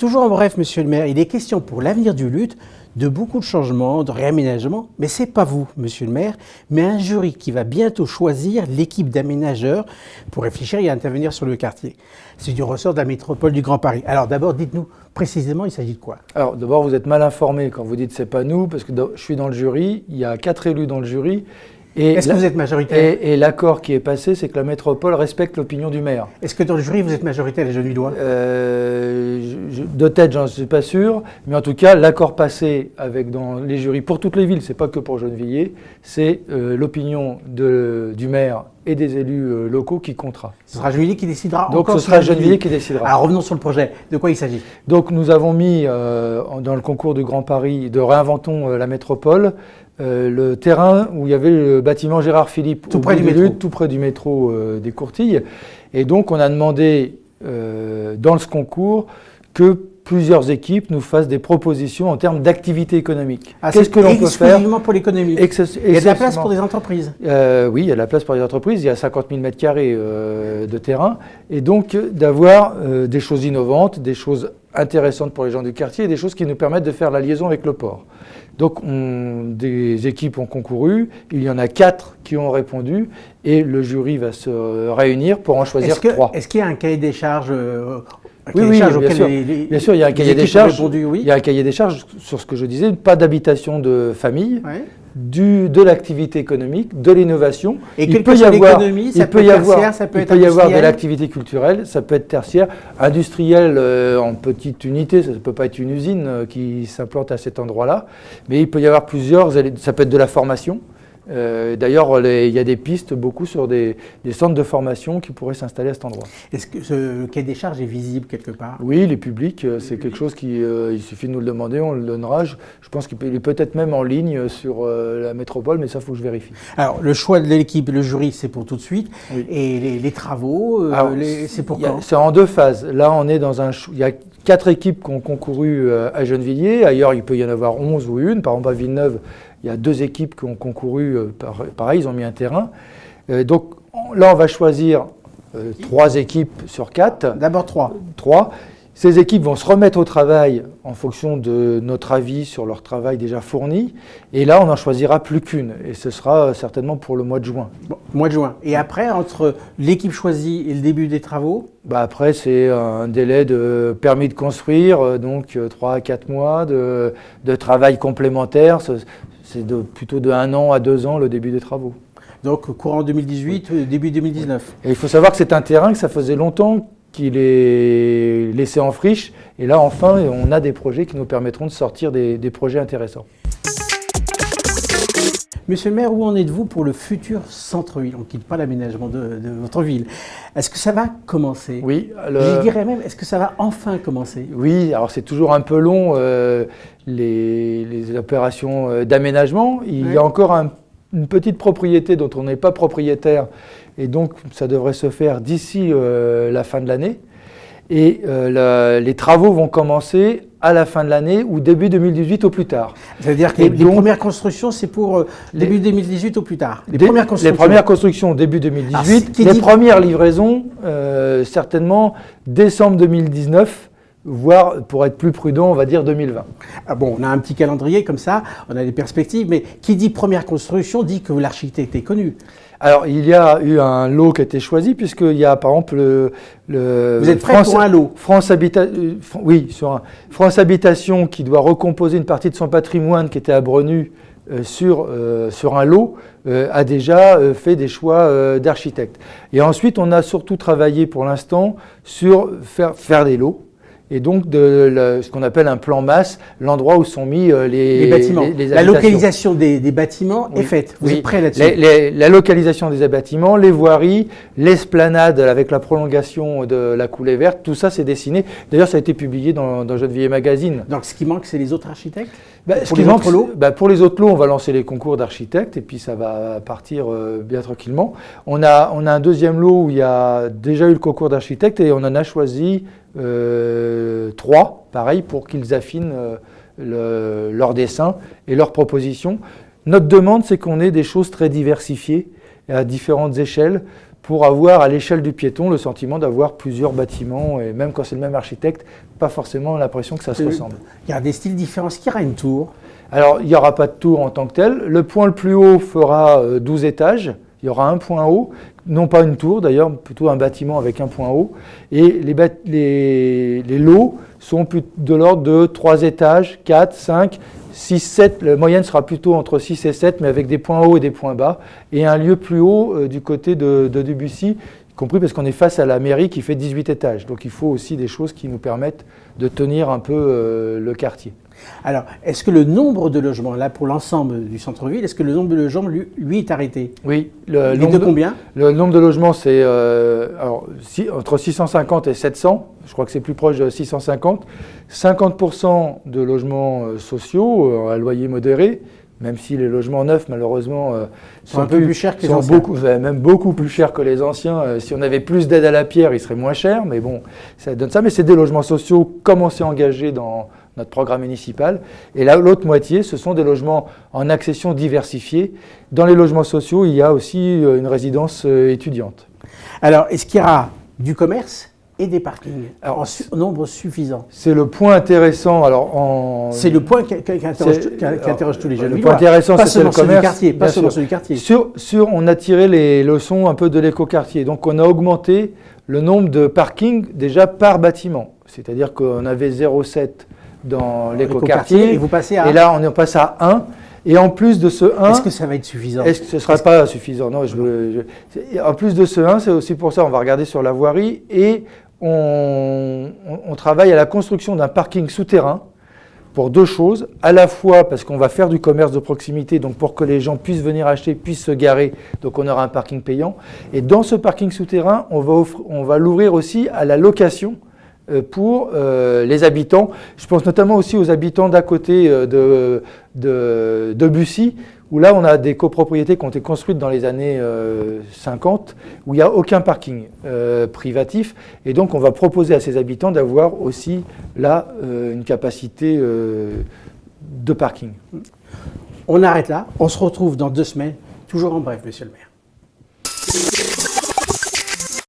Toujours en bref, monsieur le maire, il est question pour l'avenir du Luth de beaucoup de changements, de réaménagements, mais ce n'est pas vous, monsieur le maire, mais un jury qui va bientôt choisir l'équipe d'aménageurs pour réfléchir et intervenir sur le quartier. C'est du ressort de la métropole du Grand Paris. Alors d'abord, dites-nous précisément, il s'agit de quoi? Alors d'abord, vous êtes mal informé quand vous dites c'est pas nous, parce que je suis dans le jury, il y a 4 élus dans le jury. Est-ce que vous êtes majoritaire? Et l'accord qui est passé, c'est que la métropole respecte l'opinion du maire. Est-ce que dans le jury, vous êtes majoritaire, les Gennevillois? De tête, j'en suis pas sûr, mais en tout cas, l'accord passé dans les jurys pour toutes les villes, c'est pas que pour Gennevilliers, c'est l'opinion du maire et des élus locaux qui comptera. Ce sera Gennevilliers qui décidera. Donc ce sera Gennevilliers qui décidera. Alors revenons sur le projet. De quoi il s'agit? Donc nous avons mis dans le concours du Grand Paris de Réinventons la métropole le terrain où il y avait le bâtiment Gérard Philippe, tout près du métro, tout près du métro des Courtilles. Et donc on a demandé dans ce concours que plusieurs équipes nous fassent des propositions en termes d'activité économique. Qu'est-ce que l'on peut faire? Exclusivement pour l'économie. Il y a de la place pour des entreprises. Oui, il y a de la place pour des entreprises. Il y a 50 000 m² de terrain. Et donc d'avoir des choses innovantes, des choses intéressantes pour les gens du quartier et des choses qui nous permettent de faire la liaison avec le port. Donc des équipes ont concouru, il y en a 4 qui ont répondu et le jury va se réunir pour en choisir 3. Est-ce qu'il y a un cahier des charges Oui, bien sûr, il y a un cahier des charges. Oui. Il y a un cahier des charges sur ce que je disais, pas d'habitation de famille, ouais. De l'activité économique, de l'innovation. Et il peut y avoir de l'activité culturelle, ça peut être tertiaire, industrielle en petite unité, ça ne peut pas être une usine qui s'implante à cet endroit-là, mais il peut y avoir plusieurs, ça peut être de la formation. D'ailleurs, il y a des pistes beaucoup sur des centres de formation qui pourraient s'installer à cet endroit. Est-ce que ce cahier des charges est visible quelque part? Oui, il est public. C'est quelque chose il suffit de nous le demander, on le donnera. Je pense qu'il est peut-être même en ligne sur la métropole, mais ça, il faut que je vérifie. Alors, le choix de l'équipe, le jury, c'est pour tout de suite. Oui. Et les travaux, c'est pour quand? C'est en 2 phases. Là, on est dans il y a 4 équipes qui ont concouru à Gennevilliers. Ailleurs, il peut y en avoir 11 ou une. Par exemple, à Villeneuve, il y a 2 équipes qui ont concouru, pareil, ils ont mis un terrain. Donc là, on va choisir 3 équipes sur 4. D'abord 3. 3. Ces équipes vont se remettre au travail en fonction de notre avis sur leur travail déjà fourni. Et là, on n'en choisira plus qu'une. Et ce sera certainement pour le mois de juin. Bon, mois de juin. Et après, entre l'équipe choisie et le début des travaux? Après, c'est un délai de permis de construire, donc 3 à 4 mois de travail complémentaire. C'est plutôt de 1 an à 2 ans le début des travaux. Donc courant 2018, début 2019. Et il faut savoir que c'est un terrain que ça faisait longtemps qu'il est laissé en friche. Et là, enfin, on a des projets qui nous permettront de sortir des projets intéressants. Monsieur le maire, où en êtes-vous pour le futur centre-ville? On ne quitte pas l'aménagement de votre ville. Est-ce que ça va commencer? Oui. Je dirais même, est-ce que ça va enfin commencer? Oui, alors c'est toujours un peu long, les opérations d'aménagement. Il y a encore une petite propriété dont on n'est pas propriétaire, et donc ça devrait se faire d'ici la fin de l'année. Et les travaux vont commencer à la fin de l'année ou début 2018 au plus tard. C'est-à-dire que les premières constructions, c'est pour début 2018 au plus tard. Les premières constructions début 2018, les premières livraisons certainement décembre 2019, voire pour être plus prudent, on va dire 2020. Ah bon, on a un petit calendrier comme ça, on a des perspectives, mais qui dit première construction dit que l'architecte est connu. Alors, il y a eu un lot qui a été choisi, puisqu'il y a par exemple Vous êtes prêt pour un lot? France Habitation qui doit recomposer une partie de son patrimoine qui était à Brenu sur un lot, a déjà fait des choix d'architecte. Et ensuite, on a surtout travaillé pour l'instant sur faire des lots. Et donc ce qu'on appelle un plan masse, l'endroit où sont mis les bâtiments. Les la localisation des bâtiments est faite. Vous êtes prêts là-dessus? La localisation des bâtiments, les voiries, l'esplanade avec la prolongation de la coulée verte, tout ça c'est dessiné. D'ailleurs, ça a été publié dans Gennevilliers Magazine. Donc ce qui manque, c'est les autres architectes? Pour les autres lots, on va lancer les concours d'architectes et puis ça va partir bien tranquillement. On a un deuxième lot où il y a déjà eu le concours d'architectes et on en a choisi 3, pareil, pour qu'ils affinent leur dessin et leurs propositions. Notre demande, c'est qu'on ait des choses très diversifiées et à différentes échelles pour avoir à l'échelle du piéton le sentiment d'avoir plusieurs bâtiments, et même quand c'est le même architecte, pas forcément l'impression que ça se ressemble. Il y a des styles différents. Est-ce qu'il y aura une tour? Alors, il n'y aura pas de tour en tant que tel. Le point le plus haut fera 12 étages. Il y aura un point haut, non pas une tour d'ailleurs, plutôt un bâtiment avec un point haut. Et les lots sont de l'ordre de 3 étages, 4, 5, 6, 7. La moyenne sera plutôt entre 6 et 7, mais avec des points hauts et des points bas. Et un lieu plus haut du côté de Debussy, y compris parce qu'on est face à la mairie qui fait 18 étages. Donc il faut aussi des choses qui nous permettent de tenir un peu le quartier. Alors, est-ce que le nombre de logements, là, pour l'ensemble du centre-ville, est-ce que le nombre de logements, lui, est arrêté? Oui. Combien? Le nombre de logements, c'est entre 650 et 700. Je crois que c'est plus proche de 650. 50% de logements sociaux à loyer modéré, même si les logements neufs, malheureusement, sont un peu plus chers que les anciens. Même beaucoup plus chers que les anciens. Si on avait plus d'aide à la pierre, ils seraient moins chers. Mais bon, ça donne ça. Mais c'est des logements sociaux comme on s'est engagé dans notre programme municipal. Et là, l'autre moitié, ce sont des logements en accession diversifiée. Dans les logements sociaux, il y a aussi une résidence étudiante. Alors, est-ce qu'il y aura du commerce et des parkings en nombre suffisant? C'est le point intéressant. C'est le point qui interroge tous les jeunes. Le point intéressant, c'est le commerce. Pas seulement celui du quartier. On a tiré les leçons un peu de l'écoquartier. Donc, on a augmenté le nombre de parkings déjà par bâtiment. C'est-à-dire qu'on avait 0,7 dans l'écoquartier. Et vous passez à 1. Et là, on passe à 1. Et en plus de ce 1… Est-ce que ça va être suffisant? Est-ce que ce ne sera pas suffisant? Non, en plus de ce 1, c'est aussi pour ça, on va regarder sur la voirie et on travaille à la construction d'un parking souterrain pour 2 choses. À la fois parce qu'on va faire du commerce de proximité, donc pour que les gens puissent venir acheter, puissent se garer, donc on aura un parking payant. Et dans ce parking souterrain, on va l'ouvrir aussi à la location pour les habitants. Je pense notamment aussi aux habitants d'à côté de Bussy, où là on a des copropriétés qui ont été construites dans les années 50, où il n'y a aucun parking privatif. Et donc on va proposer à ces habitants d'avoir aussi là une capacité de parking. On arrête là, on se retrouve dans 2 semaines, toujours en bref, monsieur le maire.